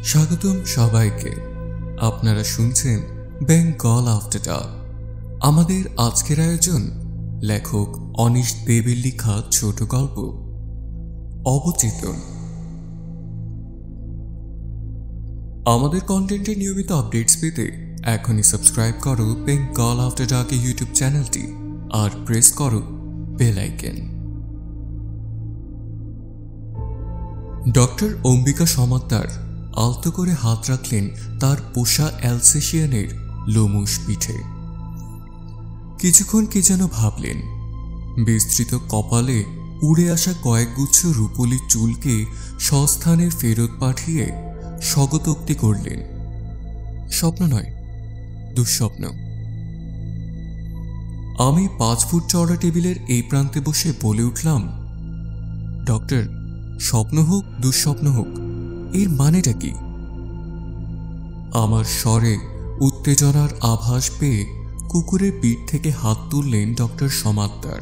স্বাগতম সবাইকে। আপনারা শুনছেন বেঙ্গল আফটার ডার্ক। আমাদের আজকের আয়োজন লেখক অনিশ দেবের লেখা ছোট গল্প অবচেতন। আমাদের কন্টেন্টের নিয়মিত আপডেটস পেতে এখনই সাবস্ক্রাইব করো বেঙ্গল আফটার ডার্কের ইউটিউব চ্যানেলটি আর প্রেস করো bell icon. Doctor Ambika Samaddar আলতো করে হাত রাখলেন তার পোষা অ্যালসেশিয়ানের লোমশ পিঠে। কিছুক্ষণ কি যেন ভাবলেন। বিস্তৃত কপালে উড়ে আসা কয়েকগুচ্ছ রূপলি চুলকে স্বস্থানে ফেরত পাঠিয়ে স্বগতোক্তি করলেন, স্বপ্ন নয়, দুঃস্বপ্ন। আমি 5 ফুট চওড়া টেবিলের এই প্রান্তে বসে বলে উঠলাম, ডক্টর, স্বপ্ন হোক দুঃস্বপ্ন হোক, এর মানেটা কি? আমার স্বরে উত্তেজনার আভাস পেয়ে কুকুরের পিঠ থেকে হাত তুললেন ডক্টর সমাদ্দার।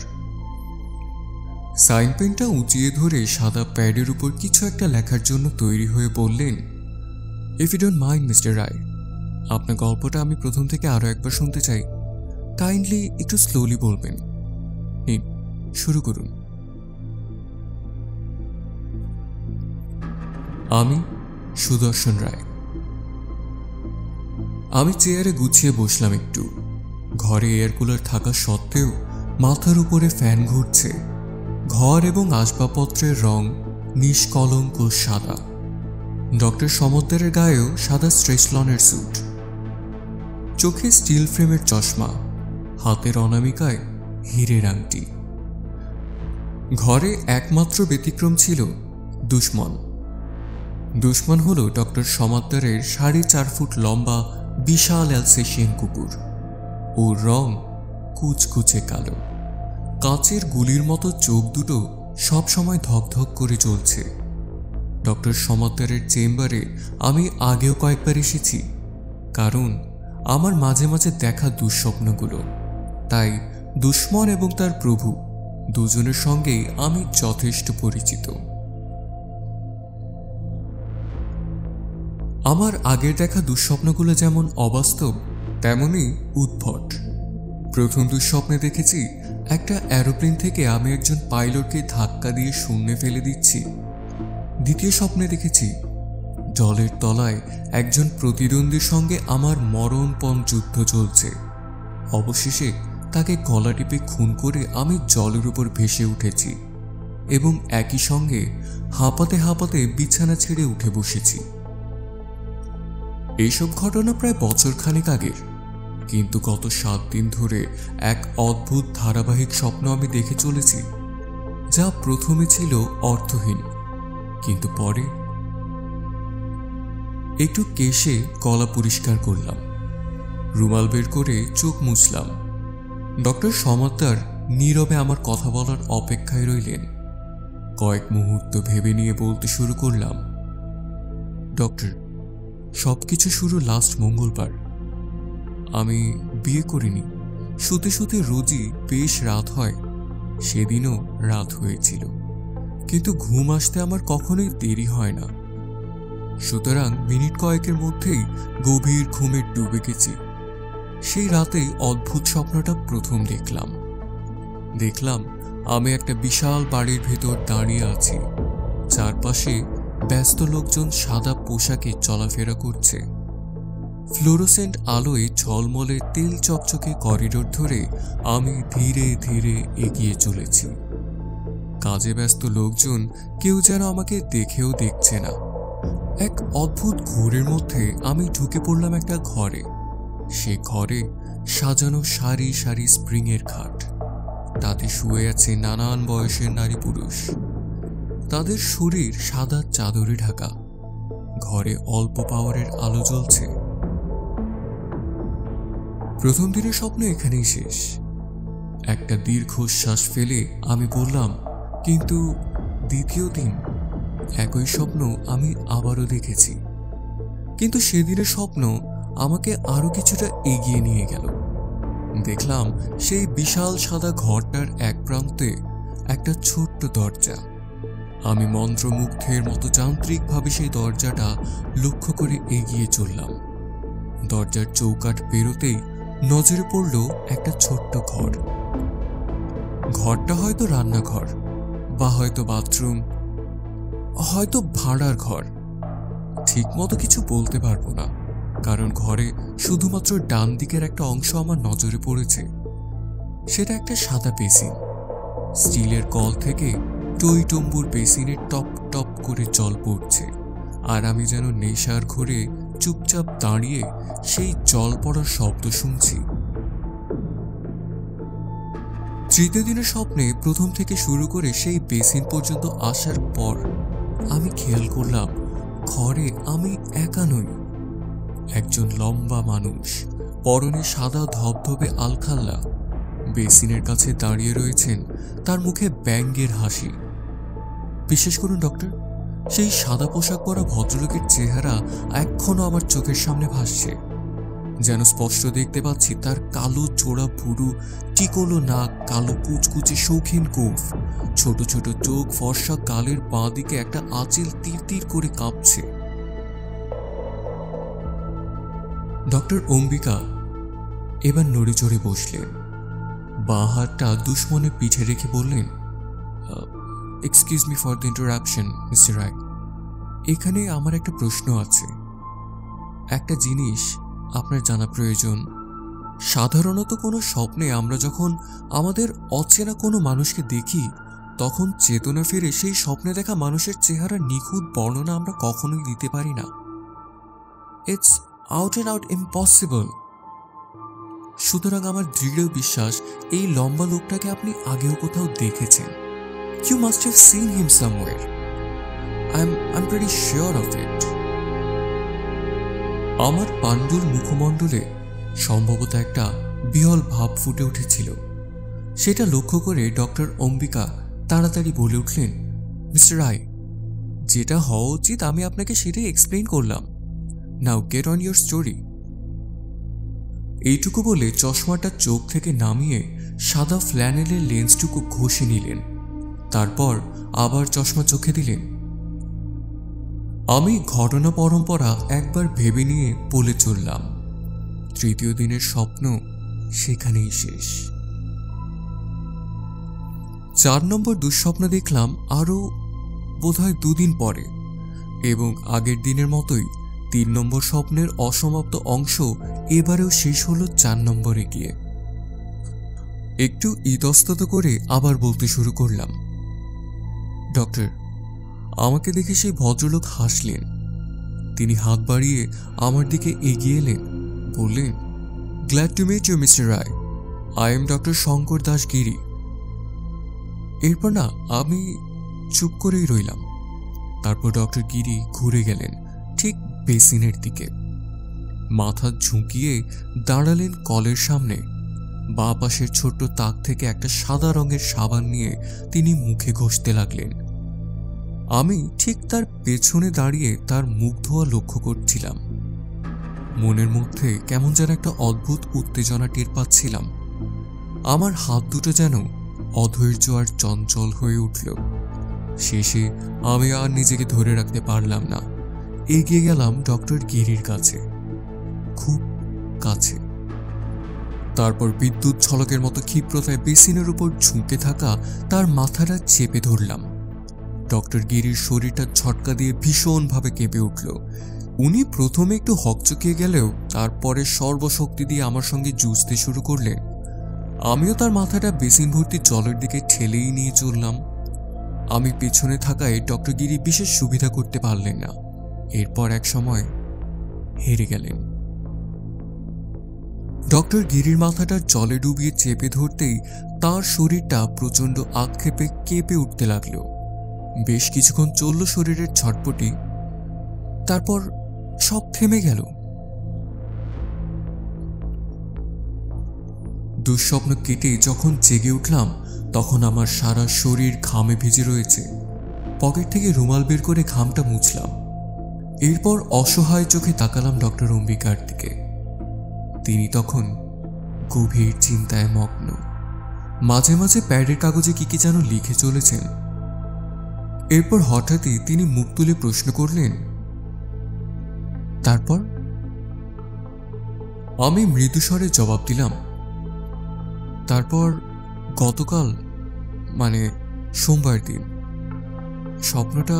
সাইন পেনটা উঁচিয়ে ধরে সাদা প্যাডের উপর কিছু একটা লেখার জন্য তৈরি হয়ে বললেন, if you don't mind mister Roy, আপনার গল্পটা আমি প্রথম থেকে আরো একবার শুনতে চাই। কাইন্ডলি একটু স্লোলি বলবেন। নিন, শুরু করুন। আমি সুদর্শন রায়। আমি চেয়ারে গুছিয়ে বসলাম একটু। ঘরে এয়ার কুলার থাকা সত্ত্বেও মাথার উপরে ফ্যান ঘুরছে। ঘর এবং আসবাবপত্রের রং নিষ্কলঙ্ক সাদা। ডক্টর সমাদ্দারের গায়েও সাদা স্ট্রেচলনের স্যুট। চোখে স্টিল ফ্রেমের চশমা, হাতের অনামিকায় হীরের আংটি। ঘরে একমাত্র ব্যতিক্রম ছিল দুশ্মন। দুশ্মন হল ডক্টর সমাদ্দারের 4.5 ফুট লম্বা বিশাল অ্যালসেশিয়ান কুকুর। ওর রং কুচকুচে কালো। কাচের গুলির মতো চোখ দুটো সবসময় ধকধক করে চলছে। ডক্টর সমাদ্দারের চেম্বারে আমি আগেও কয়েকবার এসেছি, কারণ আমার মাঝে মাঝে দেখা দুঃস্বপ্নগুলো। তাই দুশ্মন এবং তার প্রভু দুজনের সঙ্গেই আমি যথেষ্ট পরিচিত। আমার আগের দেখা দুঃস্বপ্নগুলো যেমন অবাস্তব, তেমনি উদ্ভট। প্রথম দুঃস্বপ্নে দেখেছি একটা অ্যারোপ্লেন থেকে আমি একজন পাইলটকে ধাক্কা দিয়ে শূন্যে ফেলে দিচ্ছি। দ্বিতীয় স্বপ্নে দেখেছি জলের তলায় একজন প্রতিদ্বন্দ্বীর সঙ্গে আমার মরণপণ যুদ্ধ চলছে। অবশেষে তাকে গলা টিপে খুন করে আমি জলের উপর ভেসে উঠেছি এবং একই সঙ্গে হাঁপাতে হাঁপাতে বিছানা ছেড়ে উঠে বসেছি। এইসব ঘটনা প্রায় বছরখানেক আগের, কিন্তু গত 7 দিন ধরে এক অদ্ভুত ধারাবাহিক স্বপ্ন আমি দেখে চলেছি, যা প্রথমে ছিল অর্থহীন, কিন্তু পরে। একটু কেশে গলা পরিষ্কার করলাম, রুমাল বের করে চোখ মুছলাম। ডক্টর সমাদ্দার নীরবে আমার কথা বলার অপেক্ষায় রইলেন। কয়েক মুহূর্ত ভেবে নিয়ে বলতে শুরু করলাম, ডক্টর, সবকিছু শুরু লাস্ট মঙ্গলবার। আমি বিয়ে করিনি। শুতে শুতে রোজই বেশ রাত হয়। সেদিনও রাত হয়েছিল, কিন্তু ঘুম আসতে আমার কখনোই দেরি হয় না। সুতরাং মিনিট কয়েকের মধ্যেই গভীর ঘুমে ডুবে গেছি। সেই রাতেই অদ্ভুত স্বপ্নটা প্রথম দেখলাম আমি একটা বিশাল বাড়ির ভেতর দাঁড়িয়ে আছি। চারপাশে ব্যস্ত লোকজন সাদা পোশাকে চলাফেরা করছে। ফ্লোরোসেন্ট আলোয় ঝলমলে তেল চকচকে করিডোর ধরে আমি ধীরে ধীরে এগিয়ে চলেছি। কাজে ব্যস্ত লোকজন কেউ যেন আমাকে দেখেও দেখছে না। এক অদ্ভুত ঘোরের মধ্যে আমি ঢুকে পড়লাম একটা ঘরে। সে ঘরে সাজানো সারি সারি স্প্রিংয়ের খাট। তাতে শুয়ে আছে নানান বয়সের নারী পুরুষ। তাদের শরীর সাদা চাদরে ঢাকা। ঘরে অল্প পাওয়ারের আলো জ্বলছে। প্রথম দিনের স্বপ্ন এখানেই শেষ। একটা দীর্ঘশ্বাস ফেলে আমি বললাম, কিন্তু দ্বিতীয় দিন একই স্বপ্ন আমি আবারও দেখেছি। কিন্তু সেদিনের স্বপ্ন আমাকে আরো কিছুটা এগিয়ে নিয়ে গেল। দেখলাম সেই বিশাল সাদা ঘরটার এক প্রান্তে একটা ছোট্ট দরজা। আমি মন্ত্রমুগ্ধের মতো যান্ত্রিকভাবে সেই দরজাটা লক্ষ্য করে এগিয়ে চললাম। দরজার চৌকাঠ পেরোতেই নজরে পড়ল একটা ছোট্ট ঘর। ঘরটা হয়তো রান্নাঘর, বা হয়তো বাথরুম, হয়তো ভাড়ার ঘর। ঠিক মতো কিছু বলতে পারবো না, কারণ ঘরে শুধুমাত্র ডান দিকের একটা অংশ আমার নজরে পড়েছে। সেটা একটা সাদা বেসিন। স্টিলের কল থেকে টইটম্বুর বেসিনে টপ টপ করে জল পড়ছে, আর আমি যেন নেশার ঘোরে চুপচাপ দাঁড়িয়ে সেই জল পড়ার শব্দ শুনছি। তৃতীয় দিনের স্বপ্নে প্রথম থেকে শুরু করে সেই বেসিন পর্যন্ত আসার পর আমি খেয়াল করলাম ঘরে আমি একা নই। একজন লম্বা মানুষ, পরনে সাদা ধবধবে আলখাল্লা, বেসিনের কাছে দাঁড়িয়ে রয়েছেন। তার মুখে ব্যঙ্গের হাসি। বিশ্বাস করুন ডক্টর, সেই সাদা পোশাক পরা ভদ্রলোকের চেহারা এখনো আমার চোখের সামনে ভাসছে। যেন স্পষ্ট দেখতে পাচ্ছি তার কালো চোড়া ভুরু, টিকলো নাক, কালো কুচকুচে শৌখিন গোঁফ, ছোট ছোট চোখ, ফর্সা গালের বাঁ দিকে একটা আঁচিল তীর তীর করে কাঁপছে। ডক্টর অম্বিকা এবার নড়ে চড়ে বসলেন। বাঁ হাতটা দুশ্মনের পিঠে রেখে বললেন, excuse me for the interruption mister Roy. এখানে আমার একটা প্রশ্ন আছে। একটা জিনিস আপনার জানা প্রয়োজন। সাধারণত কোনো স্বপ্নে আমরা যখন আমাদের অচেনা কোনো মানুষকে দেখি, তখন চেতনা ফিরে সেই স্বপ্নে দেখা মানুষের চেহারার নিখুঁত বর্ণনা আমরা কখনোই দিতে পারি না। It's out and out impossible. সুতরাং আমার দৃঢ় বিশ্বাস এই লম্বা লোকটাকে আপনি আগেও কোথাও দেখেছেন। You must have seen him somewhere. I'm pretty sure of it. আমার পাণ্ডুর মুখমণ্ডলে সম্ভবত একটা বিহল ভাব ফুটে উঠেছিল। সেটা লক্ষ্য করে ডক্টর অম্বিকা তাড়াতাড়ি বলে উঠলেন, মিস্টার রায়, যেটা হওয়া উচিত আমি আপনাকে সেটাই এক্সপ্লেইন করলাম। নাও গেট অন ইউর স্টোরি। এইটুকু বলে চশমাটা চোখ থেকে নামিয়ে সাদা ফ্ল্যানেলের লেন্সটুকু ঘষে নিলেন। তারপর আবার চশমা চোখে দিলেন। আমি ঘটনা পরম্পরা একবার ভেবে নিয়ে বলে চললাম। তৃতীয় দিনের স্বপ্ন সেখানেই শেষ। 4 নম্বর দুঃস্বপ্ন দেখলাম আরও বোধহয় 2 দিন পরে, এবং আগের দিনের মতোই 3 নম্বর স্বপ্নের অসমাপ্ত অংশ এবারেও শেষ হলো 4 নম্বরে গিয়ে। একটু ইতস্তত করে আবার বলতে শুরু করলাম, ডক্টর, আমাকে দেখে সেই ভদ্রলোক হাসলেন। তিনি হাত বাড়িয়ে আমার দিকে এগিয়ে এলেন, বললেন, glad to meet you mister Roy, I am doctor Shankar Das Giri. এরপর না আমি চুপ করেই রইলাম। তারপর ডক্টর গিরি ঘুরে গেলেন ঠিক বেসিনের দিকে। মাথা ঝুঁকিয়ে দাঁড়ালেন কলের সামনে। বাঁ পাশের ছোট্ট তাক থেকে একটা সাদা রঙের সাবান নিয়ে তিনি মুখে ঘষতে লাগলেন। আমি ঠিক তার পেছনে দাঁড়িয়ে তার মুখ ধোয়া লক্ষ্য করছিলাম। মনের মধ্যে কেমন যেন একটা অদ্ভুত উত্তেজনা টের পাচ্ছিলাম। আমার হাত দুটো যেন অধৈর্য আর চঞ্চল হয়ে উঠল। শেষে আমি আর নিজেকে ধরে রাখতে পারলাম না। এগিয়ে গেলাম ডক্টর গিরির কাছে, খুব কাছে। তারপর বিদ্যুৎ ঝলকের মতো ক্ষিপ্রতায় বেসিনের উপর ঝুঁকে থাকা তার মাথাটা চেপে ধরলাম। ডক্টর গিরির শরীরটা ঝটকা দিয়ে ভীষণভাবে কেঁপে উঠল। উনি প্রথমে একটু হকচকিয়ে গেলেও তারপরে সর্বশক্তি দিয়ে আমার সঙ্গে যুঝতে শুরু করলেন। আমিও তার মাথাটা বেসিন ভর্তি জলের দিকে ঠেলেই নিয়ে চললাম। আমি পেছনে থাকায় ডক্টর গিরি বিশেষ সুবিধা করতে পারলেন না। এরপর এক সময় হেরে গেলেন। ডক্টর গিরির মাথাটা জলে ডুবিয়ে চেপে ধরতেই তার শরীরটা প্রচণ্ড আক্ষেপে কেঁপে উঠতে লাগল। বেশ কিছুক্ষণ চলল শরীরের ছটপটি। তারপর সব থেমে গেল। দুঃস্বপ্ন কেটে যখন জেগে উঠলাম, তখন আমার সারা শরীর ঘামে ভিজে রয়েছে। পকেট থেকে রুমাল বের করে ঘামটা মুছলাম। এরপর অসহায় চোখে তাকালাম ডক্টর অম্বিকার দিকে। তিনি তখন গভীর চিন্তায় মগ্ন। মাঝে মাঝে প্যাডের কাগজে কি যেন লিখে চলেছেন। এরপর হঠাৎই তিনি মুখ তুলে প্রশ্ন করলেন, তারপর? আমি মৃদুস্বরে জবাব দিলাম, তারপর গতকাল মানে সোমবার দিন স্বপ্নটা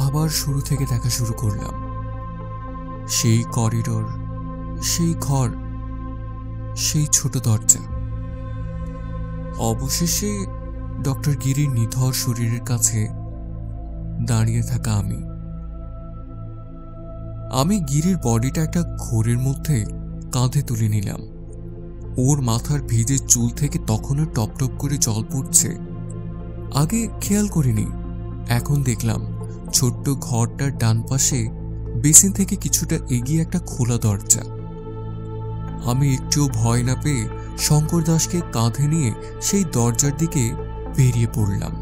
আবার শুরু থেকে দেখা শুরু করলাম। সেই করিডোর, সেই ঘর, সেই ছোট দরজা। অবশেষে ডক্টর গিরির নিথর শরীরের কাছে দাঁড়িয়ে থাকা আমি গিরির বডিটা একটা ঘোরের মধ্যে কাঁধে তুলে নিলাম। ওর মাথার ভিজে চুল থেকে তখনও টপ টপ করে জল পড়ছে। আগে খেয়াল করিনি, এখন দেখলাম ছোট্ট ঘরটার ডান পাশে বেসিন থেকে কিছুটা এগিয়ে একটা খোলা দরজা। আমি একটুও ভয় না পেয়ে শঙ্কর দাসকে কাঁধে নিয়ে সেই দরজার দিকে বেরিয়ে পড়লাম।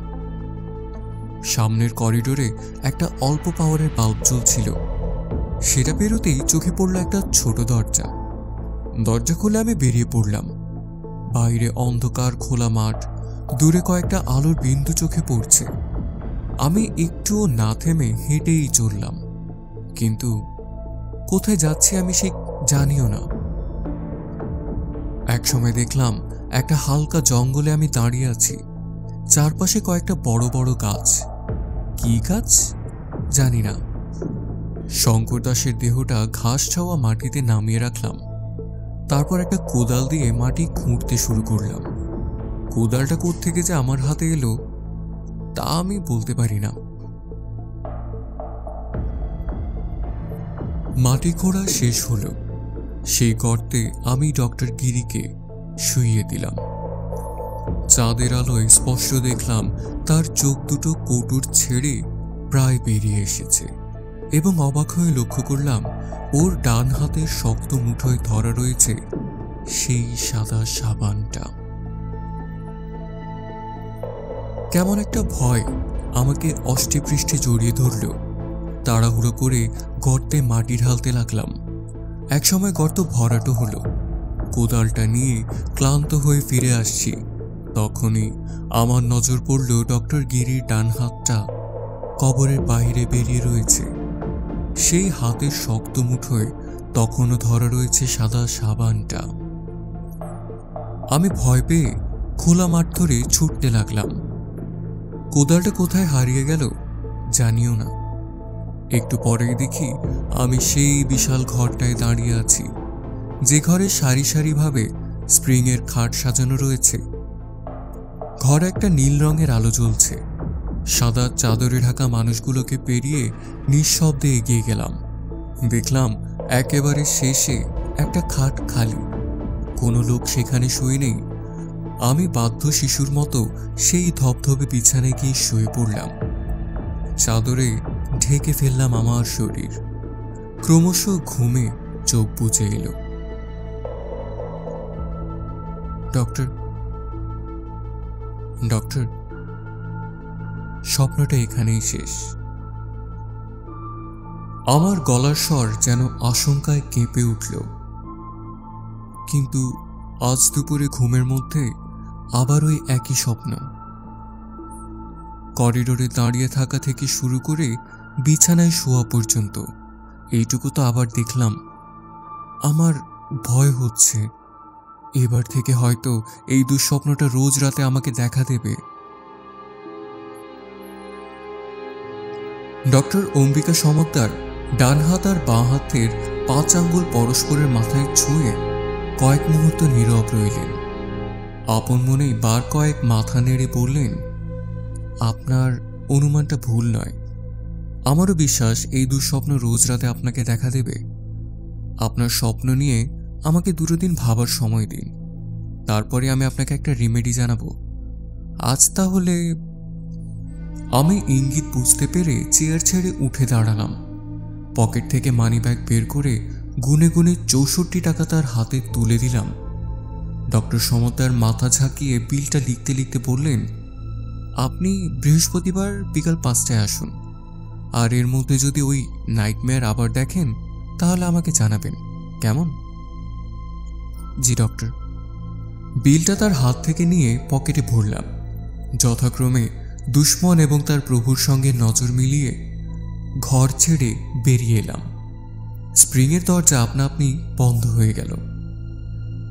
সামনের করিডোরে একটা অল্প পাওয়ারের বাল্ব জ্বলছিল। সেটা বেরোতেই চোখে পড়ল একটা ছোট দরজা। দরজা খুলে আমি বেরিয়ে পড়লাম। বাইরে অন্ধকার খোলা মাঠ, দূরে কয়েকটা আলোর বিন্দু চোখে পড়ছে। আমি একটুও না থেমে হেঁটেই চললাম, কিন্তু কোথায় যাচ্ছি আমি সে জানিও না। একসময় দেখলাম একটা হালকা জঙ্গলে আমি দাঁড়িয়ে আছি। চারপাশে কয়েকটা বড় বড় গাছ। কি গাছ জানি না। শঙ্কর দাসের দেহটা ঘাস ছাওয়া মাটিতে নামিয়ে রাখলাম। তারপর একটা কোদাল দিয়ে মাটি খুঁড়তে শুরু করলাম। কোদালটা কোত্থেকে যে আমার হাতে এলো তা আমি বলতে পারি না। মাটি খোঁড়া শেষ হলো। সেই গর্তে আমি ডক্টর গিরিকে শুইয়ে দিলাম। চাঁদের আলোয় স্পষ্ট দেখলাম তার চোখ দুটো কৌটুর ছেড়ে প্রায় বেরিয়ে এসেছে, এবং অবাক হয়ে লক্ষ্য করলাম ওর ডান হাতের শক্ত মুঠোয় ধরা রয়েছে সেই সাদা সাবানটা। কেমন একটা ভয় আমাকে অষ্টেপৃষ্ঠে জড়িয়ে ধরল। তাড়াহুড়ো করে গর্তে মাটি ঢালতে লাগলাম। একসময় গর্ত ভরাটো হলো। কোদালটা নিয়ে ক্লান্ত হয়ে ফিরে আসছি। তখনই আমার নজর পড়ল ডক্টর গিরির ডান হাতটা কবরের বাইরে বেরিয়ে রয়েছে। সেই হাতের শক্ত মুঠোয় তখনও ধরা রয়েছে সাদা সাবানটা। আমি ভয় পেয়ে খোলা মাঠ ধরে ছুটতে লাগলাম। কোদালটা কোথায় হারিয়ে গেল জানিও না। একটু পরেই দেখি আমি সেই বিশাল ঘরটায় দাঁড়িয়ে আছি, যে ঘরে সারি সারিভাবে স্প্রিংয়ের খাট সাজানো রয়েছে। ঘরে একটা নীল রঙের আলো জ্বলছে। সাদা চাদরে ঢাকা মানুষগুলোকে পেরিয়ে নিঃশব্দে এগিয়ে গেলাম। দেখলাম একেবারে শেষে একটা খাট খালি, কোনো লোক সেখানে শুয়ে নেই। আমি বাধ্য শিশুর মতো সেই ধবধবে বিছানায় গিয়ে শুয়ে পড়লাম। চাদরে ঢেকে ফেললাম আমার শরীর। ক্রমশ ঘুমে চোখ বুজে এলো। ডক্টর ডক্টর স্বপ্নটা এখানেই শেষ। আমার গলার স্বর যেন আশঙ্কায় কেঁপে উঠল। কিন্তু আজ দুপুরে ঘুমের মধ্যে আবার ওই একই স্বপ্ন। করিডোরে দাঁড়িয়ে থাকা থেকে শুরু করে বিছানায় শোয়া পর্যন্ত এইটুকু তো আবার দেখলাম। আমার ভয় হচ্ছে এবার থেকে হয়তো এই দুঃস্বপ্নটা রোজ রাতে আমাকে দেখা দেবে। ডক্টর অম্বিকা সমদ্দার ডান হাত আর বাঁ হাতের 5 আঙ্গুল পরস্পরের মাথায় ছুঁয়ে কয়েক মুহূর্ত নীরব রইলেন। আপন মনেই বার কয়েক মাথা নেড়ে বললেন, আপনার অনুমানটা ভুল নয়। আমারও বিশ্বাস এই দুঃস্বপ্ন রোজ রাতে আপনাকে দেখা দেবে। আপনার স্বপ্ন নিয়ে আমাকে 2 দিন ভাবার সময় দিন, তারপরে আমি আপনাকে একটা রেমেডি জানাবো। আজ তাহলে। আমি ইঙ্গিত বুঝতে পেরে চেয়ার ছেড়ে উঠে দাঁড়ালাম। পকেট থেকে মানিব্যাগ বের করে গুনে গুনে 64 টাকা তার হাতে তুলে দিলাম। ডক্টর সমদ্দার মাথা ঝাঁকিয়ে বিলটা লিখতে লিখতে বললেন, আপনি বৃহস্পতিবার বিকাল 5টায় আসুন, আর এর মধ্যে যদি ওই নাইটমেয়ার আবার দেখেন তাহলে আমাকে জানাবেন, কেমন? জি ডক্টর। বিলটা তার হাত থেকে নিয়ে পকেটে ভরলাম। যথাক্রমে দুশ্মন এবং তার প্রভুর সঙ্গে নজর মিলিয়ে ঘর ছেড়ে বেরিয়ে এলাম। স্প্রিংয়ের দরজা আপনা আপনি বন্ধ হয়ে গেল।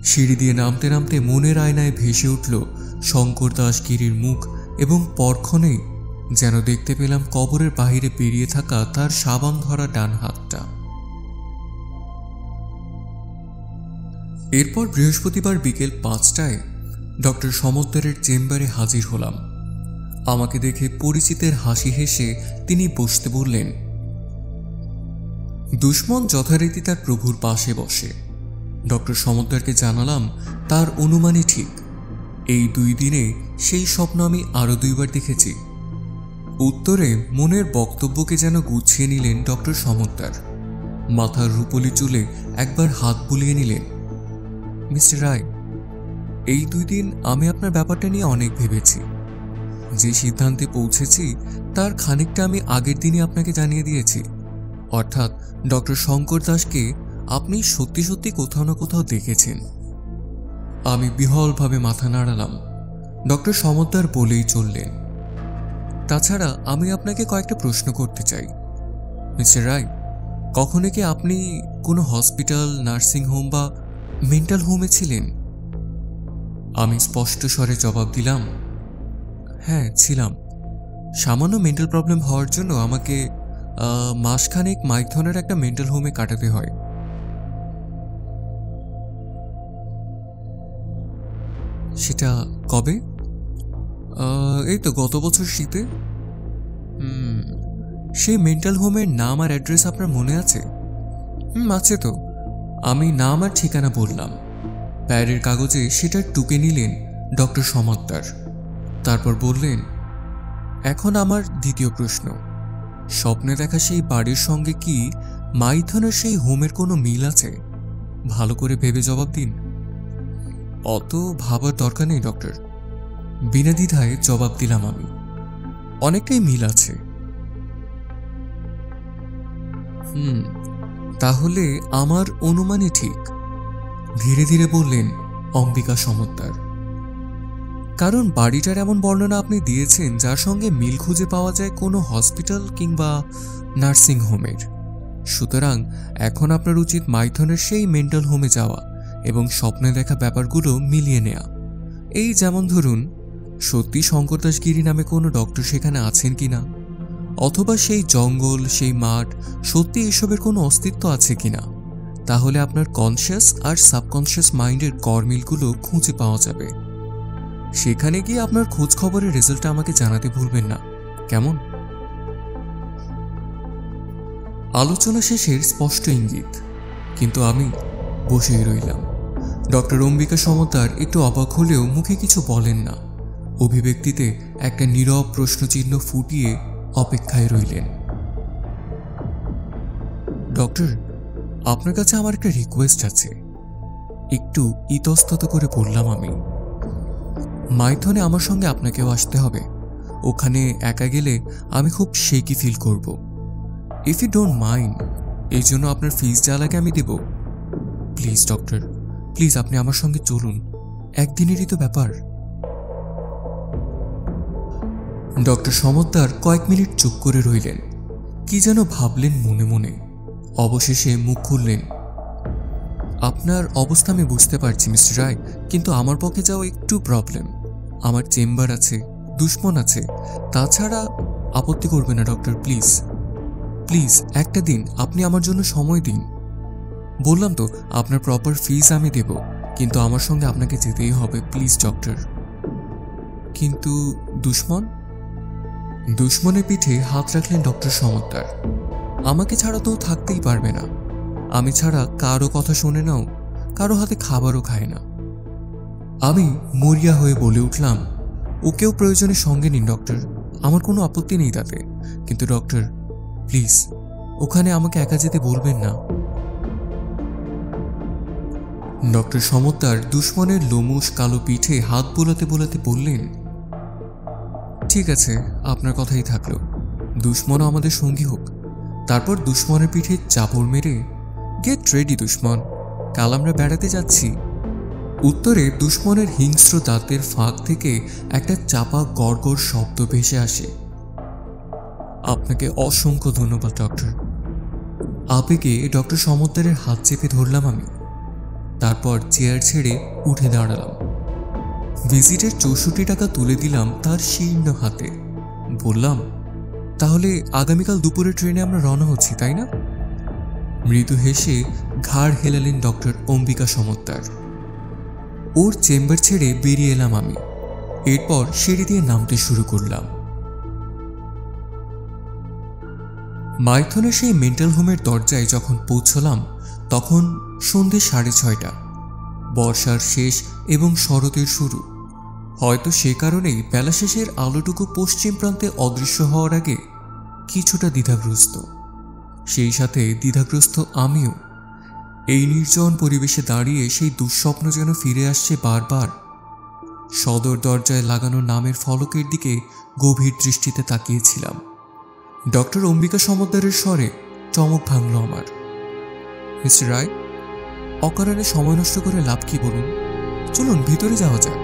সিঁড়ি দিয়ে নামতে নামতে মনের আয়নায় ভেসে উঠল শঙ্কর দাস গিরির মুখ এবং পরক্ষণেই যেন দেখতে পেলাম কবরের বাহিরে বেরিয়ে থাকা তার সাবান ধরা ডান হাতটা। এরপর বৃহস্পতিবার বিকেল 5টায় ডক্টর সমদ্দারের চেম্বারে হাজির হলাম। আমাকে দেখে পরিচিতের হাসি হেসে তিনি বসতে বললেন। দুশ্মন যথারীতি তার প্রভুর পাশে বসে। ডক্টর সমদ্দারকে জানালাম তার অনুমানই ঠিক। এই 2 দিনে সেই স্বপ্ন আমি আরও 2বার দেখেছি। উত্তরে মনের বক্তব্যকে যেন গুছিয়ে নিলেন ডক্টর সমদ্দার। মাথার রূপলি চুলে একবার হাত বুলিয়ে নিলেন। মিস্টার রায়, এই 2 দিন আমি আপনার ব্যাপারটা নিয়ে অনেক ভেবেছি। যে সিদ্ধান্তে পৌঁছেছি তার খানিকটা আমি আগের দিনই আপনাকে জানিয়ে দিয়েছি। অর্থাৎ ডক্টর শঙ্কর দাসকে আপনি সত্যি সত্যি কোথাও না কোথাও দেখেছেন। আমি বিহ্বলভাবে মাথা নাড়ালাম। ডক্টর সমদ্দার বলেই চললেন, তাছাড়া আমি আপনাকে কয়েকটা প্রশ্ন করতে চাই। মিস্টার রায়, কখনো কি আপনি কোনো হসপিটাল, নার্সিং হোম বা মেন্টাল হোমে ছিলেন? আমি স্পষ্ট স্বরে জবাব দিলাম, হ্যাঁ ছিলাম। সামান্য মেন্টাল প্রবলেম হওয়ার জন্য আমাকে মাসখানেক মাইথনের একটা মেন্টাল হোমে কাটাতে হয়। সেটা কবে? এই তো গত বছর শীতে। সেই মেন্টাল হোমের নাম আর অ্যাড্রেস আপনার মনে আছে? আছে তো। আমি নাম আর ঠিকানা বললাম। প্যাডের কাগজে সেটা টুকে নিলেন ডক্টর সমদ্দার। তারপর বললেন, এখন আমার দ্বিতীয় প্রশ্ন। স্বপ্নে দেখা সেই বাড়ির সঙ্গে কি মাইথনের সেই হোমের কোনো মিল আছে? ভালো করে ভেবে জবাব দিন। অত ভাবার দরকার নেই ডক্টর, বিনা দ্বিধায় জবাব দিলাম আমি। অনেকটাই মিল আছে। তাহলে আমার অনুমানই ঠিক, ধীরে ধীরে বললেন অম্বিকা সমদ্দার। কারণ বাড়িটার এমন বর্ণনা আপনি দিয়েছেন যার সঙ্গে মিল খুঁজে পাওয়া যায় কোনো হসপিটাল কিংবা নার্সিং হোমের। সুতরাং এখন আপনার উচিত মাইথনের সেই মেন্টাল হোমে যাওয়া এবং স্বপ্নে দেখা ব্যাপারগুলো মিলিয়ে নেয়া। এই যেমন ধরুন, সত্যি শঙ্কর দাস গিরি নামে কোনো ডক্টর সেখানে আছেন কিনা, অথবা সেই জঙ্গল, সেই মাঠ সত্যি এসবের কোনো অস্তিত্ব আছে কিনা। তাহলে আপনার কনসিয়াস আর সাবকনসিয়াস মাইন্ডের গরমিলগুলো খুঁজে পাওয়া যাবে। সেখানে গিয়ে আপনার খোঁজ খবরের রেজাল্টটা আমাকে জানাতে ভুলবেন না, কেমন? আলোচনা শেষের স্পষ্ট ইঙ্গিত, কিন্তু আমি বসেই রইলাম। ডক্টর অম্বিকা সমদ্দার একটু অবাক হলেও মুখে কিছু বলেন না। অভিব্যক্তিতে একটা নীরব প্রশ্নচিহ্ন ফুটিয়ে অপেক্ষায় রইলেন। ডক্টর, আপনার কাছে আমার একটা রিকোয়েস্ট আছে। একটু ইতস্তত করে বললাম আমি। মাইথনে আমার সঙ্গে আপনাকেও আসতে হবে। ওখানে একা গেলে আমি খুব শেকি ফিল করব। ইফ ইউ ডোন্ট মাইন্ড, এই জন্য আপনার ফিস যা লাগে আমি দেব। প্লিজ ডক্টর, প্লিজ আপনি আমার সঙ্গে চলুন, একদিনেরই তো ব্যাপার। ডক্টর সমদ্দার কয়েক মিনিট চুপ করে রইলেন, কি যেন ভাবলেন মনে মনে। অবশেষে মুখ খুললেন। আপনার অবস্থা আমি বুঝতে পারছি মিস্টার রায়, কিন্তু আমার পক্ষে যাওয়া একটু প্রবলেম। আমার চেম্বার আছে, দুশ্মন আছে। তাছাড়া আপত্তি করবে না ডক্টর, প্লিজ প্লিজ একটা দিন আপনি আমার জন্য সময় দিন। বললাম তো আপনার প্রপার ফিস আমি দেব, কিন্তু আমার সঙ্গে আপনাকে যেতেই হবে, প্লিজ ডক্টর। কিন্তু দুশ্মন? দুশ্মনের পিঠে হাত রাখলেন ডক্টর সমদ্দার। আমাকে ছাড়া তো থাকতেই পারবে না। আমি ছাড়া কারো কথা শোনে নাও, কারো হাতে খাবারও খায় না। আমি মরিয়া হয়ে বলে উঠলাম, ওকেও প্রয়োজনে সঙ্গে নিন ডক্টর, আমার কোনো আপত্তি নেই তাতে। কিন্তু ডক্টর প্লিজ ওখানে আমাকে একা যেতে বলবেন না। ডক্টর সমদ্দার দুশ্মনের লোমশ কালো পিঠে হাত বোলাতে বোলাতে বললেন, ঠিক আছে, আপনার কথাই থাকলো। দুশ্মনও আমাদের সঙ্গী হোক। তারপর দুশ্মনের পিঠে চাপড় মেরে, গেট রেডি দুশ্মন, কাল আমরা বেড়াতে যাচ্ছি। উত্তরে দুশ্মনের হিংস্র দাঁতের ফাঁক থেকে একটা চাপা গড়গড় শব্দ ভেসে আসে। আপনাকে অসংখ্য ধন্যবাদ ডক্টর। আবেগে ডক্টর সমদ্দারের হাত চেপে ধরলাম আমি। তারপর চেয়ার ছেড়ে উঠে দাঁড়ালাম। ভিজিটের 64 টাকা তুলে দিলাম তার শীর্ণ হাতে। বললাম, তাহলে আগামীকাল দুপুরে ট্রেনে আমরা রওনা হচ্ছি, তাই না? মৃদু হেসে ঘাড় হেলালেন ডক্টর অম্বিকা সমদ্দার। ওর চেম্বার ছেড়ে বেরিয়ে এলাম আমি। এরপর সিঁড়ি দিয়ে নামতে শুরু করলাম। মাইথনের সেই মেন্টাল হোমের দরজায় যখন পৌঁছলাম তখন সন্ধে 6:30। বর্ষার শেষ এবং শরতের শুরু। হয়তো সে কারণেই বেলা শেষের আলোটুকু পশ্চিম প্রান্তে অদৃশ্য হওয়ার আগে কিছুটা দ্বিধাগ্রস্ত। সেই সাথে দ্বিধাগ্রস্ত আমিও। এই নির্জন পরিবেশে দাঁড়িয়ে সেই দুঃস্বপ্ন যেন ফিরে আসছে বারবার। সদর দরজায় লাগানো নামের ফলকের দিকে গভীর দৃষ্টিতে তাকিয়েছিলাম। ডক্টর অম্বিকা সমদ্দারের স্বরে চমক ভাঙল আমার। মিস্টার রায়, অকারণে সময় নষ্ট করে লাভ কি বলুন? চলুন ভিতরে যাওয়া যাক।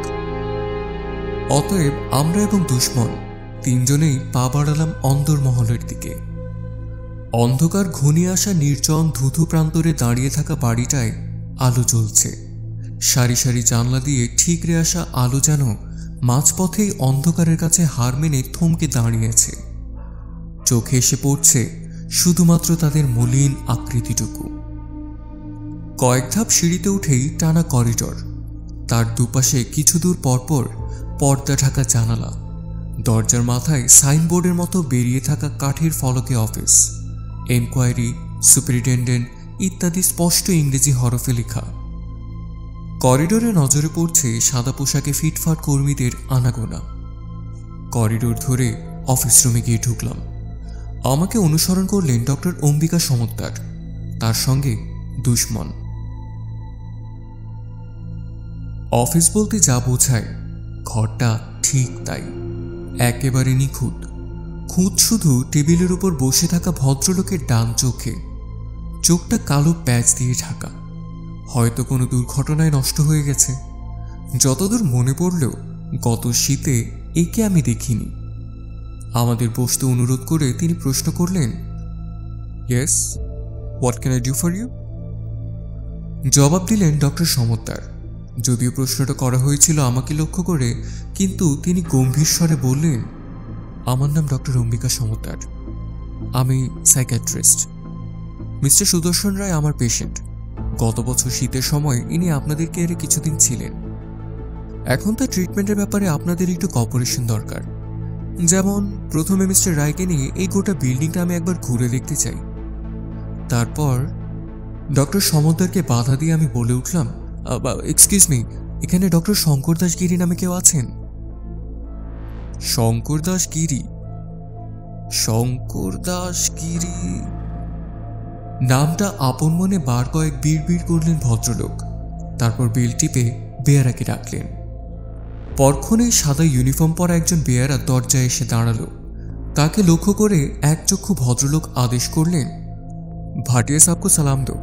অতএব আমরা এবং দুশ্মন তিনজনেই পা বাড়ালাম অন্দরমহলের দিকে। অন্ধকার ঘনিয়ে আসা নির্জন ধুধু প্রান্তরে দাঁড়িয়ে থাকা বাড়িটায় আলো জ্বলছে। সারি সারি জানলা দিয়ে ঠিকরে আসা আলো যেন মাঝপথেই অন্ধকারের কাছে হার মেনে থমকে দাঁড়িয়েছে। চোখে এসে পড়ছে শুধুমাত্র তাদের মলিন আকৃতিটুকু। কয়েক ধাপ সিঁড়িতে উঠেই টানা করিডর। তার দুপাশে কিছু দূর পরপর পর্দা ঢাকা জানালা। দরজার মাথায় সাইনবোর্ডের মতো বেরিয়ে থাকা কাঠের ফলকে অফিস, এনকোয়ারি, সুপারিনটেন্ডেন্ট ইত্যাদি স্পষ্ট ইংরেজি হরফে লেখা। করিডোরে নজরে পড়ছে সাদা পোশাকে ফিটফাট কর্মীদের আনাগোনা। করিডোর ধরে অফিস রুমে গিয়ে ঢুকলাম। আমাকে অনুসরণ করলেন ডক্টর অম্বিকা সমদ্দার, তার সঙ্গে দুশ্মন। অফিস বলতে যা বোঝায় ঘরটা ঠিক তাই, একেবারে নিখুঁত। খুঁত শুধু টেবিলের উপর বসে থাকা ভদ্রলোকের ডান চোখে। চোখটা কালো প্যাচ দিয়ে ঢাকা। হয়তো কোনো দুর্ঘটনায় নষ্ট হয়ে গেছে। যতদূর মনে পড়লেও গত শীতে একে আমি দেখিনি। আমাদের বসতে অনুরোধ করে তিনি প্রশ্ন করলেন, yes, what can I do for you? জবাব দিলেন ডক্টর সমদ্দার। যদিও প্রশ্নটা করা হয়েছিল আমাকে লক্ষ্য করে, কিন্তু তিনি গম্ভীর স্বরে বললেন, আমার নাম ডক্টর অম্বিকা সমদ্দার। আমি সাইকিয়াট্রিস্ট। মিস্টার সুদর্শন রায় আমার পেশেন্ট। গত বছর শীতের সময় ইনি আপনাদের কেয়ারে কিছুদিন ছিলেন। এখন তার ট্রিটমেন্টের ব্যাপারে আপনাদের একটু কোঅপারেশন দরকার। যেমন প্রথমে মিস্টার রায়কে নিয়ে এই গোটা বিল্ডিংটা আমি একবার ঘুরে দেখতে চাই। তারপর ডক্টর সমদ্দারকে বাধা দিয়ে আমি বলে উঠলাম, এক্সকিউজ মি, এখানে ডক্টর শঙ্কর দাস গিরি নামে কেউ আছেন? শঙ্কর দাস গিরি? শঙ্কর দাস গিরি নামটা আপন মনে বার কয়েক বিড় করলেন ভদ্রলোক। তারপর বেল টিপে বেয়ারাকে ডাকলেন। পরক্ষণেই সাদা ইউনিফর্ম পরা একজন বেয়ারা দরজায় এসে দাঁড়ালো। তাকে লক্ষ্য করে এক চক্ষু ভদ্রলোক আদেশ করলেন, ভাটিয়া সাহবকে সালাম দো।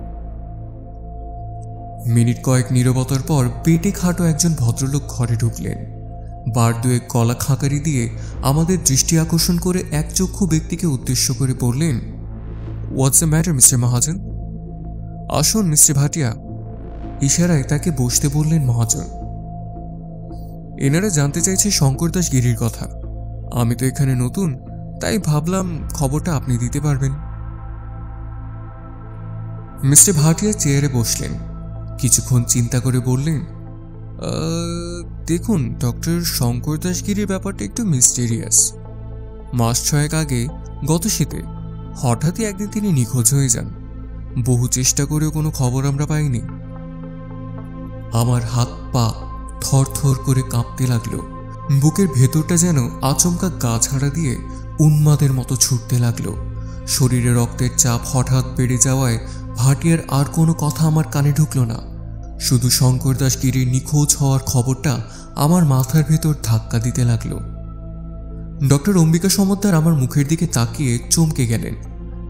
মিনিট কয়েক নীরবতার পর পেটে খাটো একজন ভদ্রলোক ঘরে ঢুকলেন। বার দুয়েক গলা খাঁকারি দিয়ে আমাদের দৃষ্টি আকর্ষণ করে এক চক্ষু ব্যক্তিকে উদ্দেশ্য করে বললেন, হোয়াটস দ্য ম্যাটার মিস্টার মহাজন? আসুন মিস্টার ভাটিয়া। ইশারায় তাকে বসতে বললেন মহাজন। এনারা জানতে চাইছে শঙ্কর দাস গিরির কথা। আমি তো এখানে নতুন, তাই ভাবলাম খবরটা আপনি দিতে পারবেন। মিস্টার ভাটিয়া চেয়ারে বসলেন। কিছুক্ষণ চিন্তা করে বললেন, দেখুন ডক্টর শঙ্কর দাস গিরির ব্যাপারটা একটু মিস্টেরিয়াস। মাস 6 আগে গত শীতে হঠাৎই একদিন তিনি নিখোঁজ হয়ে যান। বহু চেষ্টা করেও কোনো খবর আমরা পাইনি। আমার হাত পা থর থর করে কাঁপতে লাগলো। বুকের ভেতরটা যেন আচমকা গা ছাড়া দিয়ে উন্মাদের মতো ছুটতে লাগলো। শরীরে রক্তের চাপ হঠাৎ বেড়ে যাওয়ায় ভাটিয়ার আর কোনো কথা আমার কানে ঢুকলো না। শুধু শঙ্কর দাস গিরির নিখোঁজ হওয়ার খবরটা আমার মাথার ভেতর ধাক্কা দিতে লাগলো। ডক্টর অম্বিকা সমদ্দার আমার মুখের দিকে তাকিয়ে চমকে গেলেন।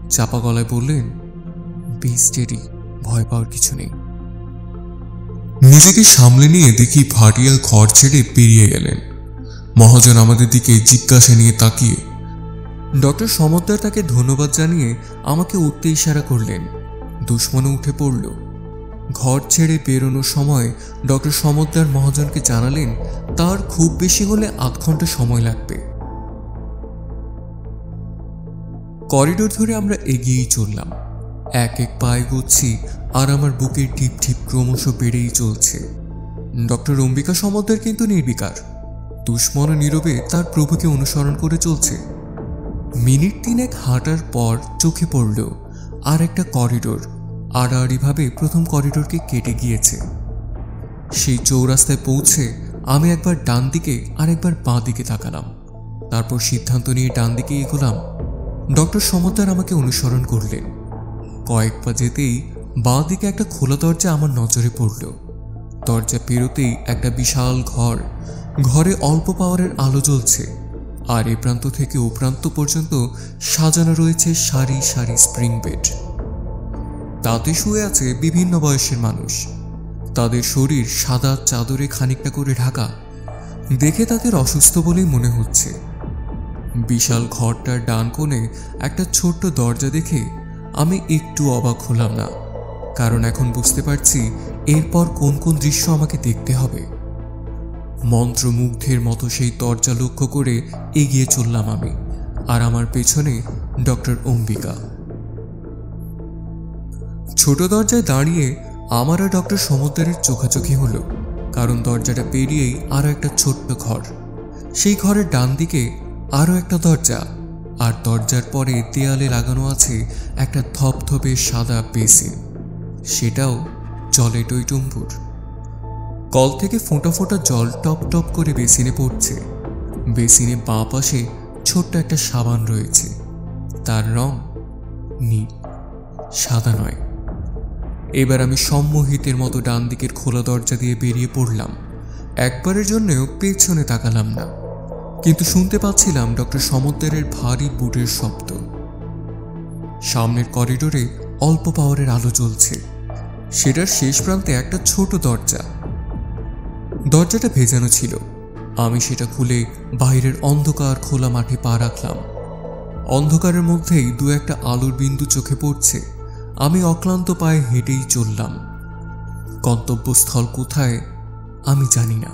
চাপা গলায় বললেন, বি স্টেডি, ভয় পাওয়ার কিছু নেই। নিজেকে সামলে নিয়ে দেখি ভাটিয়াল ঘর ছেড়ে বেরিয়ে গেলেন। মহাজন আমাদের দিকে জিজ্ঞাসা নিয়ে তাকিয়ে ডক্টর সমদ্দার তাকে ধন্যবাদ জানিয়ে আমাকে উঠতে ইশারা করলেন। দুশ্মনে উঠে পড়ল। ঘর ছেড়ে বেরোনোর সময় ডক্টর সমদ্দার মহাজনকে জানালেন তার খুব বেশি হলে 8 ঘন্টা সময় লাগবে। করিডোর ধরে আমরা এগিয়েই চললাম। এক এক পায়ে গড়ছি আর আমার বুকের ঢিপ ঢিপ ক্রমশ বেড়েই চলছে। ডক্টর অম্বিকা সমদ্দার কিন্তু নির্বিকার। দুশ্মন নীরবে তার প্রভুকে অনুসরণ করে চলছে। মিনিট 3 হাঁটার পর চোখে পড়ল আর একটা করিডোর আড়াআড়িভাবে প্রথম করিডোরকে কেটে গিয়েছে। সেই চৌরাস্তায় পৌঁছে আমি একবার ডান দিকে আর একবার বাঁ দিকে তাকালাম। তারপর সিদ্ধান্ত নিয়ে ডান দিকে এগোলাম। ডক্টর সমদ্দার আমাকে অনুসরণ করলেন। কয়েক পা যেতেই বাঁ দিকে একটা খোলা দরজা আমার নজরে পড়ল। দরজা পেরোতেই একটা বিশাল ঘর। ঘরে অল্প পাওয়ারের আলো জ্বলছে আর এ প্রান্ত থেকে ও প্রান্ত পর্যন্ত সাজানো রয়েছে সারি সারি স্প্রিং বেড। তাতে শুয়ে আছে বিভিন্ন বয়সের মানুষ। তাদের শরীর সাদা চাদরে খানিকটা করে ঢাকা। দেখে তাদের অসুস্থ বলেই মনে হচ্ছে। বিশাল ঘরটার ডান কোণে একটা ছোট্ট দরজা দেখে আমি একটু অবাক হলাম না, কারণ এখন বুঝতে পারছি এরপর কোন কোন দৃশ্য আমাকে দেখতে হবে। মন্ত্রমুগ্ধের মতো সেই দরজা লক্ষ্য করে এগিয়ে চললাম আমি, আর আমার পেছনে ডক্টর অম্বিকা। ছোট দরজায় দাঁড়িয়ে আমার আর ডক্টর সমদ্দারের চোখাচোখি হলো, কারণ দরজাটা পেরিয়েই আরও একটা ছোট্ট ঘর। সেই ঘরের ডান দিকে আরও একটা দরজা, আর দরজার পরে দেয়ালে লাগানো আছে একটা ধপধপে সাদা বেসিন, সেটাও জলে টইটুম্বুর। কল থেকে ফোঁটা ফোঁটা জল টপ টপ করে বেসিনে পড়ছে। বেসিনে বাঁ পাশে ছোট্ট একটা সাবান রয়েছে, তার রং নীল, সাদা নয়। এবার আমি সম্মোহিতের মতো ডান দিকের খোলা দরজা দিয়ে বেরিয়ে পড়লাম। একবারের জন্যও পেছনে তাকালাম না, কিন্তু শুনতে পাচ্ছিলাম ডক্টর সমদ্দারের ভারী বুটের শব্দ। সামনের করিডোরে অল্প পাওয়ারের আলো জ্বলছে। সেটার শেষ প্রান্তে একটা ছোট দরজা। দরজাটা ভেজানো ছিল। আমি সেটা খুলে বাইরের অন্ধকার খোলা মাঠে পা রাখলাম। অন্ধকারের মধ্যেই দু একটা আলোর বিন্দু চোখে পড়ছে। আমি অক্লান্ত পায়ে হেঁটেই চললাম। গন্তব্যস্থল কোথায় আমি জানি না।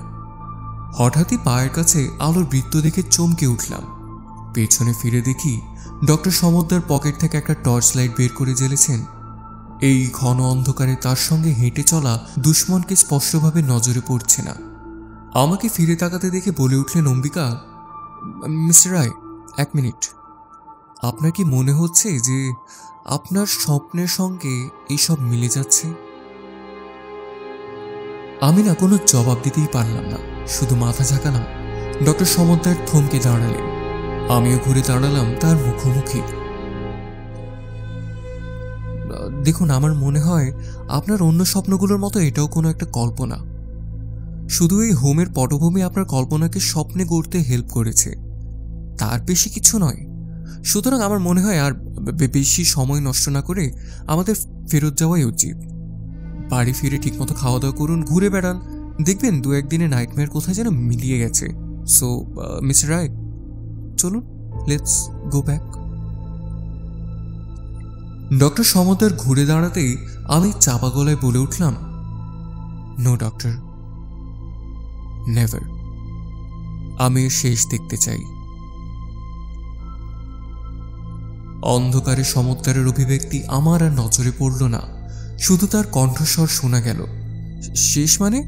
হঠাৎই পায়ের কাছে আলোর বৃত্ত দেখে চমকে উঠলাম। পেছনে ফিরে দেখি ডক্টর সমদ্দার পকেট থেকে একটা টর্চ লাইট বের করে জ্বেলেছেন। এই ঘন অন্ধকারে তার সঙ্গে হেঁটে চলা দুশ্মনকে স্পষ্টভাবে নজরে পড়ছে না। আমাকে ফিরে তাকাতে দেখে বলে উঠলেন অম্বিকা, মিস্টার রায়, 1 মিনিট। আপনার কি মনে হচ্ছে যে আপনার স্বপ্নের সঙ্গে এইসব মিলে যাচ্ছে? আমি না কোনো জবাব দিতেই পারলাম না, শুধু মাথা ঝাঁকালাম। ডক্টর সমদ্দার থমকে দাঁড়ালেন। আমিও ঘুরে দাঁড়ালাম তার মুখোমুখি। দেখুন, আমার মনে হয় আপনার অন্য স্বপ্নগুলোর মতো এটাও কোনো একটা কল্পনা। শুধু এই হোমের পটভূমি আপনার কল্পনাকে স্বপ্নে গড়তে হেল্প করেছে, তার বেশি কিছু নয়। সুতরাং আমার মনে হয় আর বেশি সময় নষ্ট না করে আমাদের ফেরত যাওয়াই উচিত। বাড়ি ফিরে ঠিকমতো খাওয়া দাওয়া করুন, ঘুরে বেড়ান, দেখবেন 2-1 দিনে নাইটমেয়ার কোথায় যেন মিলিয়ে গেছে। সো মিস্টার রায়, চলুন, let's go back. Doctor Samaddar ঘুরে দাঁড়াতেই আমি চাপা গলায় বলে উঠলাম, নো ডক্টর, নেভার। আমি এর শেষ দেখতে চাই। অন্ধকারে সমদ্দারের অভিব্যক্তি আমার আর নজরে পড়ল না, শুধু তার কণ্ঠস্বর শোনা গেল। শেষ মানে?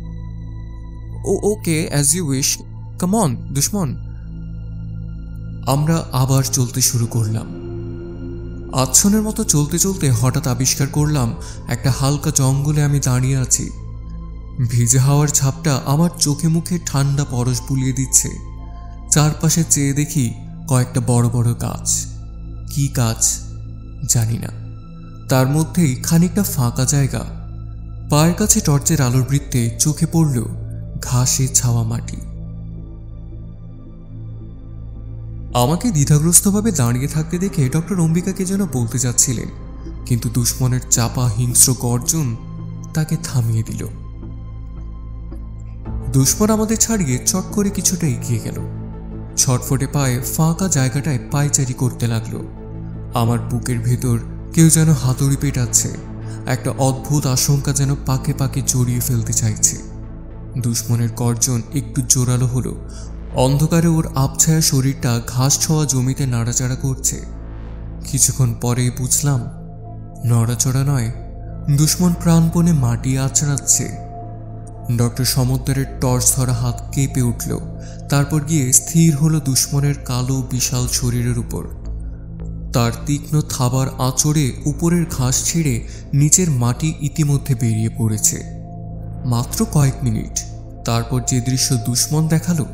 Okay, as you wish, come on দুশ্মন। আমরা আবার চলতে শুরু করলাম। আচ্ছনের মতো চলতে চলতে হঠাৎ আবিষ্কার করলাম একটা হালকা জঙ্গলে আমি দাঁড়িয়ে আছি। ভিজে হাওয়ার ছাপটা আমার চোখে মুখে ঠান্ডা পরশ বুলিয়ে দিচ্ছে। চারপাশে চেয়ে দেখি কয়েকটা বড় বড় গাছ। কি গাছ জানি না, তার মধ্যেই খানিকটা ফাঁকা জায়গা। পায়ের কাছে টর্চের আলোর বৃত্তে চোখে পড়ল ঘাসে ছাওয়া মাটি। আমাকে দ্বিধাগ্রস্তভাবে দাঁড়িয়ে থাকতে দেখে ডক্টর অম্বিকাকে যেন বলতে যাচ্ছিলেন, কিন্তু দুশ্মনের চাপা হিংস্র গর্জন তাকে থামিয়ে দিল। দুশ্মন আমাদের ছাড়িয়ে চট করে কিছুটা এগিয়ে গেল। ছটফটে পায়ে ফাঁকা জায়গাটায় পায়চারি করতে লাগলো। আমার বুকের ভেতর কেউ যেন হাতুড়ি পেটাচ্ছে। একটা অদ্ভুত আশঙ্কা যেন পাকে পাকে জড়িয়ে ফেলতে চাইছে। দুশ্মনের গর্জন একটু জোরালো হলো। অন্ধকারে ওর আবছায়া শরীরটা ঘাস ছোঁয়া জমিতে নাড়াচাড়া করছে। কিছুক্ষণ পরে বুঝলাম, নড়াচড়া নয়, দুশ্মন প্রাণপণে মাটি আছড়াচ্ছে। ডক্টর সমদ্দারের টর্চ ধরা হাত কেঁপে উঠল। তারপর গিয়ে স্থির হলো দুশ্মনের কালো বিশাল শরীরের উপর। তার তীক্ষ্ণ থাবার আঁচড়ে উপরের ঘাস ছিঁড়ে নিচের মাটি ইতিমধ্যে বেরিয়ে পড়েছে। মাত্র কয়েক মিনিট, তারপর যে দৃশ্য দুশ্মন দেখালো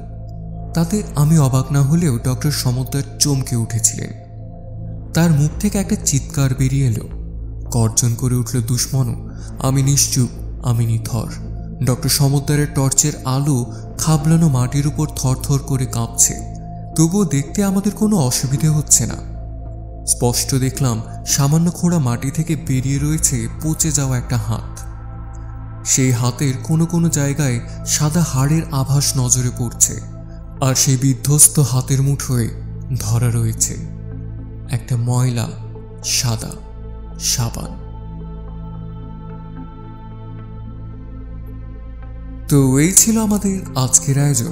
তাতে আমি অবাক না হলেও ডক্টর সমদ্দার চমকে উঠেছিলেন। তার মুখ থেকে একটা চিৎকার বেরিয়ে এলো। গর্জন করে উঠল দুশ্মনও। আমি নিশ্চুপ, আমি নিথর। ডক্টর সমদ্দারের টর্চের আলো খাবলানো মাটির উপর থরথর করে কাঁপছে। তবুও দেখতে আমাদের কোনো অসুবিধে হচ্ছে না। স্পষ্ট দেখলাম সামান্য খোঁড়া মাটি থেকে বেরিয়ে রয়েছে পচে যাওয়া একটা হাত। সেই হাতের কোনো কোনো জায়গায় সাদা হাড়ের আভাস নজরে পড়ছে। আর সেই বিধ্বস্ত হাতের মুঠোয় ধরা রয়েছে একটা ময়লা সাদা সাবান। তো এই ছিল আমাদের আজকের আয়োজন।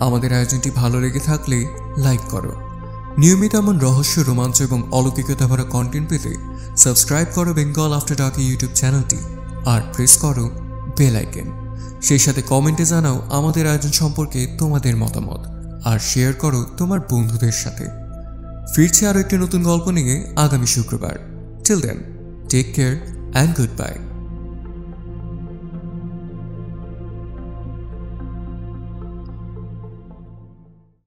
আমাদের আয়োজনটি ভালো লেগে থাকলে লাইক করো। নিয়মিত এমন রহস্য, রোমাঞ্চ এবং অলৌকিকতা ভরা কন্টেন্ট পেতে সাবস্ক্রাইব করো বেঙ্গল আফটার ডার্ক ইউটিউব চ্যানেলটি আর প্রেস করো বেল আইকন। সেই সাথে কমেন্টে জানাও আমাদের আয়োজন সম্পর্কে তোমাদের মতামত আর শেয়ার করো তোমার বন্ধুদের সাথে। ফিরছি আরও একটি নতুন গল্প নিয়ে আগামী শুক্রবার। Till then, take care and good by.